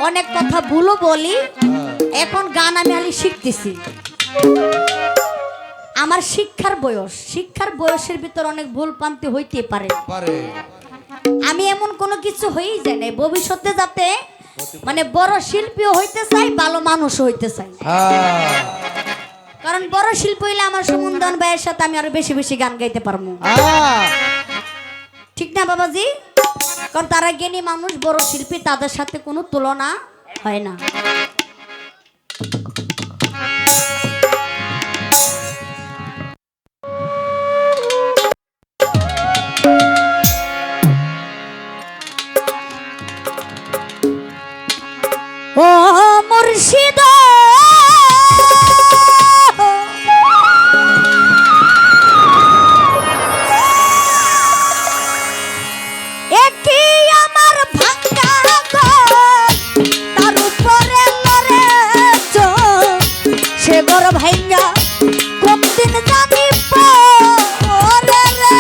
অনেক কথা ভুলও বলি। এখন গান আমি খালি শিখতেছি। আমার শিক্ষার বয়সের ভিতর অনেক ভুল প্রান্তি হইতে পারে। আমি এমন কোনো কিছু হয়েই যায় না ভবিষ্যতে, যাতে মানে বড় শিল্পীও হইতে চাই, ভালো মানুষও হইতে চাই। কারণ বড় শিল্পী হইলে আমার সুমন্দন ভাইয়ের সাথে আমি আরো বেশি বেশি গান গাইতে পারবো, ঠিক না বাবাজি? কারণ তারা জ্ঞানী মানুষ, বড় শিল্পী, তাদের সাথে কোনো তুলনা হয় না। ও মুর্শিদ, বড় ভাইঙ্গা কোন দিন জানি পরে রে।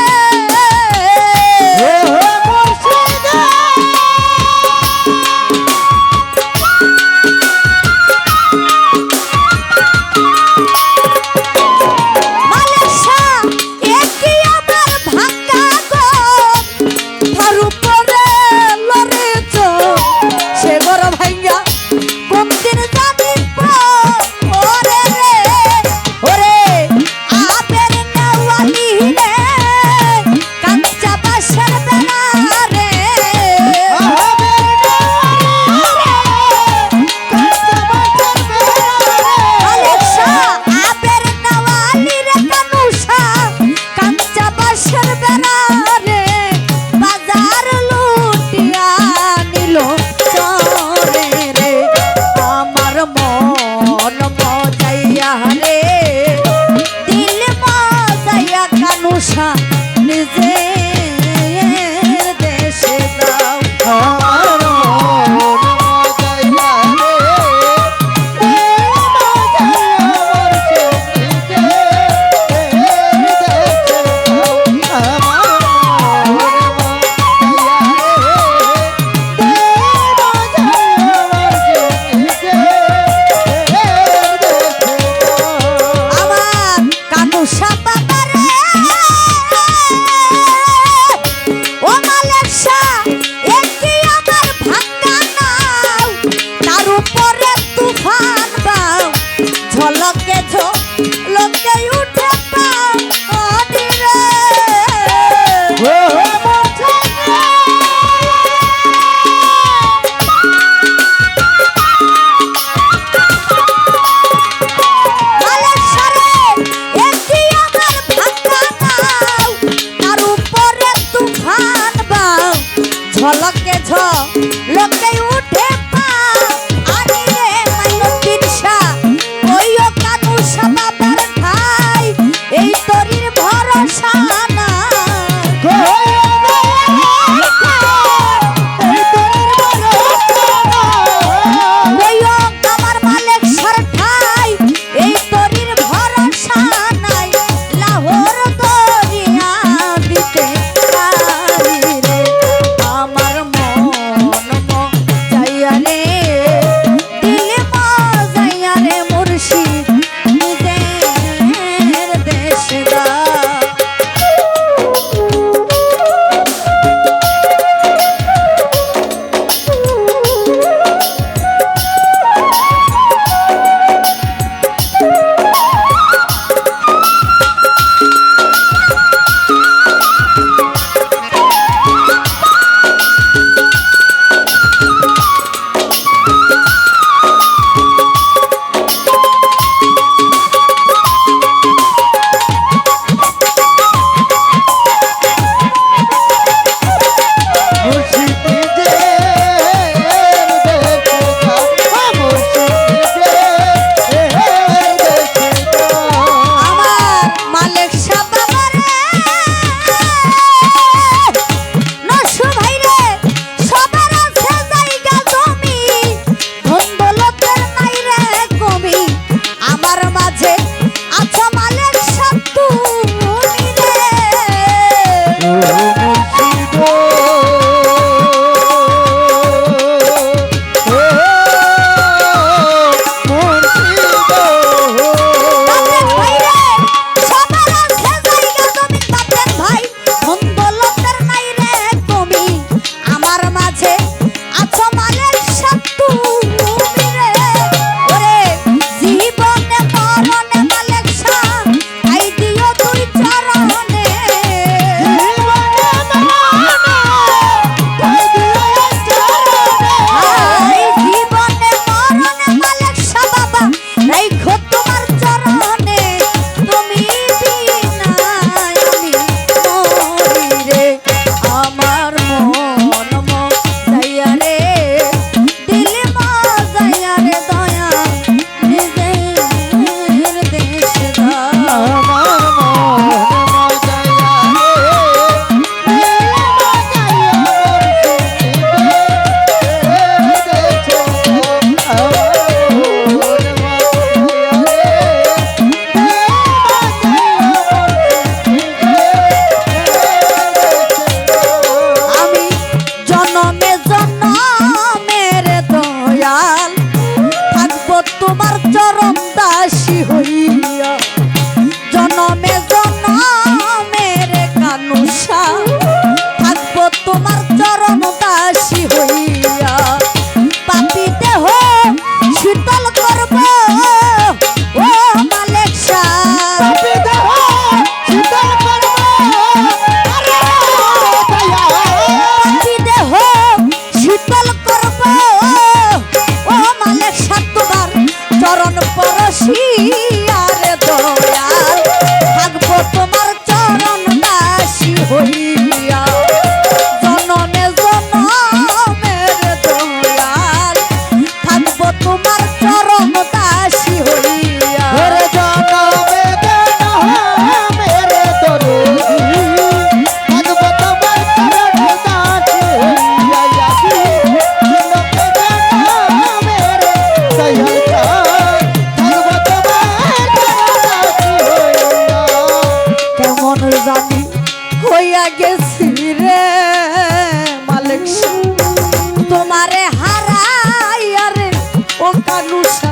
ও কানুষা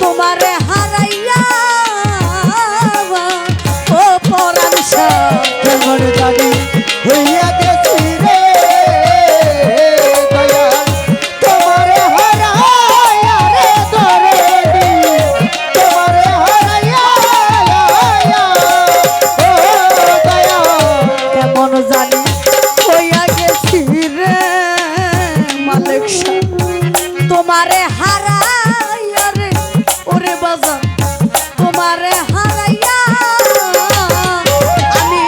তোমারে হারাইয়া ও পরাণসা কেমন জানি হইয়া গেছি রে দয়াল তোমারে হারাইয়া রে দরদি তোমারে হারাইয়া ও দয়াল কেমন জানি হইয়া গেছি রে মালিক তোমারে হারাইয়া রে ওরে বাজার তোমারে হারাইয়া আমি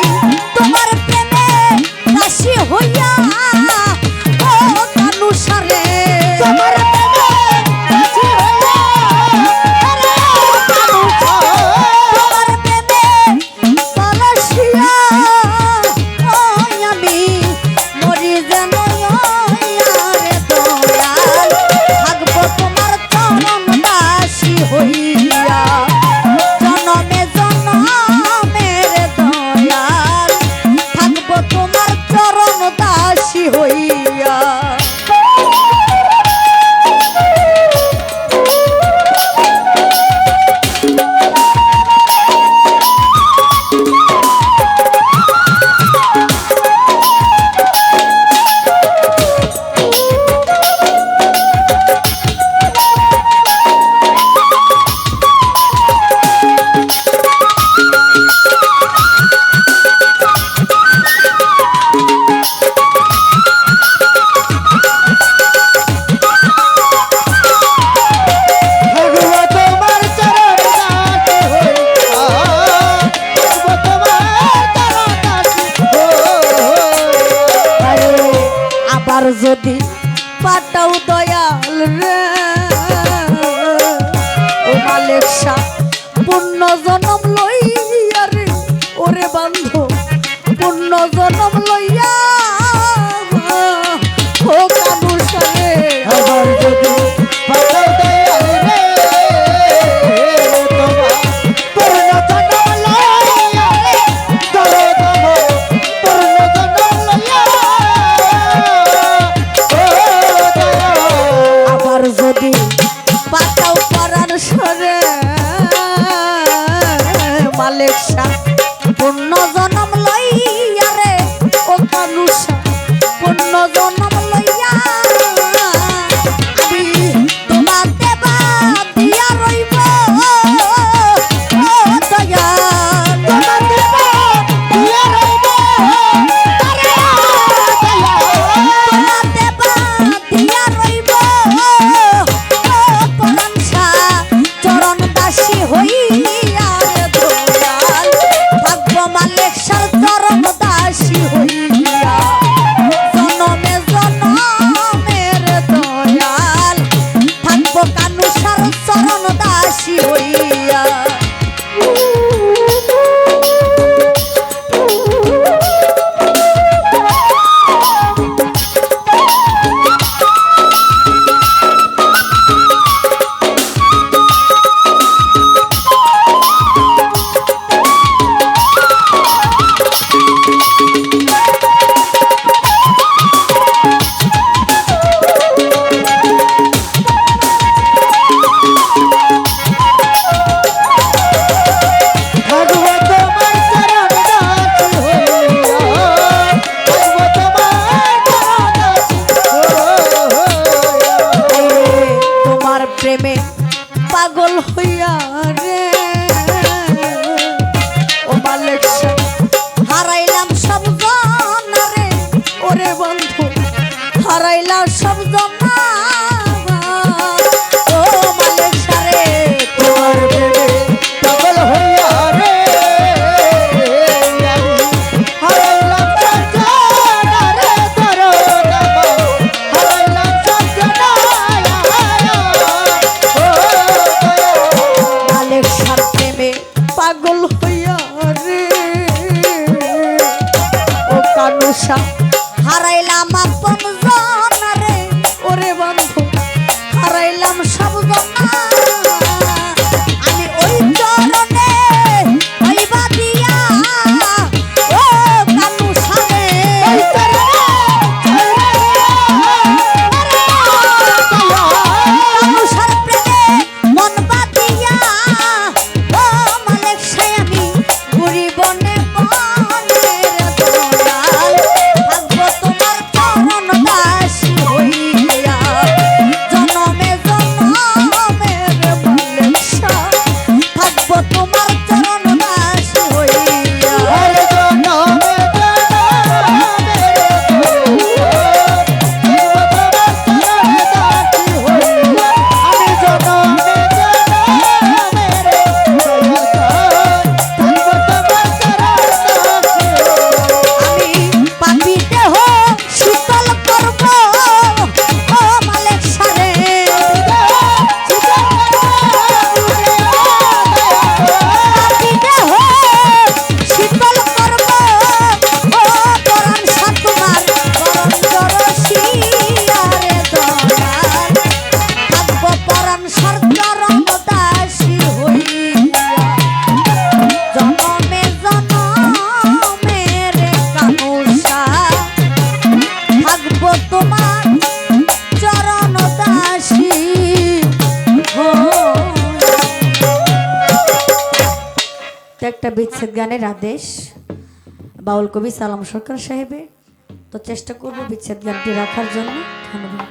তোমার প্রেমে দাসী হইয়া ও কানুসারে তোমার প্রেমে দাসী হইয়া রে কানুষা তোমার প্রেমে পরশিয়া ওই আমি মরি যেন রে দয়াল থাকবো তোমার চরণ দাসী হইয়া জনমে জনমের দয়াল থাকবো তোমার চরণ দাসী হইয়া থাকবো তোমার চরণ দাসী হইয়া থাকবো তোমার চরণ দাসী হইয়া আরে আবার যদি পাঠাও দয়াল রে ও মালিক শাহ পুণ্য জনম লইয়া রে ওরে বান্ধব পুণ্য জনম লইয়া ও কানুসারে আবার যদি পাঠাও দয়াল রে তোমার পূর্ণ জন্ম লইয়া রে দরদম পূর্ণ জন্ম লইয়া ও দয়াল আবার যদি পাঠাও পরাণ সরে মালিক শাহ পুণ্য জনম লইয়া রে ও কানুষা পুণ্য জনম লইয়া আমি তোমার দেবা দিয়া রইব ও দয়াল তোমার দেব দিয়া রইব তারে দয়াল তোমার দেবা দিয়া রইব ও পরাণসা চরণ দাসী হইয়া রে দয়াল থাকবো মালিক শাহ চরণ দাসী হইয়া জনমে জনমের দয়াল থাকবো কানুসার চরণ দাসী হইয়া থাকবো তোমার চরণ দাসী হইয়া থাকবো তোমার চরণ দাসী হইয়া তোমার প্রেমে পাগল হইয়া রে ও মালিক শাহ হারাইলাম সব জানা রে ওরে বন্ধু হারাইলাম সব জানা ও মালিক শাহ রে তোমার প্রেমে পাগল হইয়া রে আমি হারাইলাম সজ্জনা রে দরদম হারাইলাম সজ্জনা ও দয়াল একটা বিচ্ছেদ গানের আদেশ বাউল কবি সালাম সরকার সাহেবের। তো চেষ্টা করব বিচ্ছেদ গানটি রাখার জন্য। ধন্যবাদ।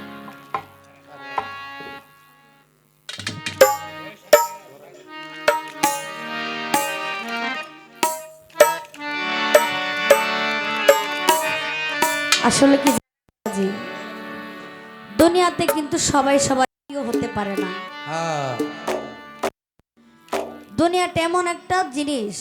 আসলে কি জি, দুনিয়াতে কিন্তু সবাই সবাই হতে পারে না। হ্যাঁ দুনিয়াটা এমন একটা জিনিস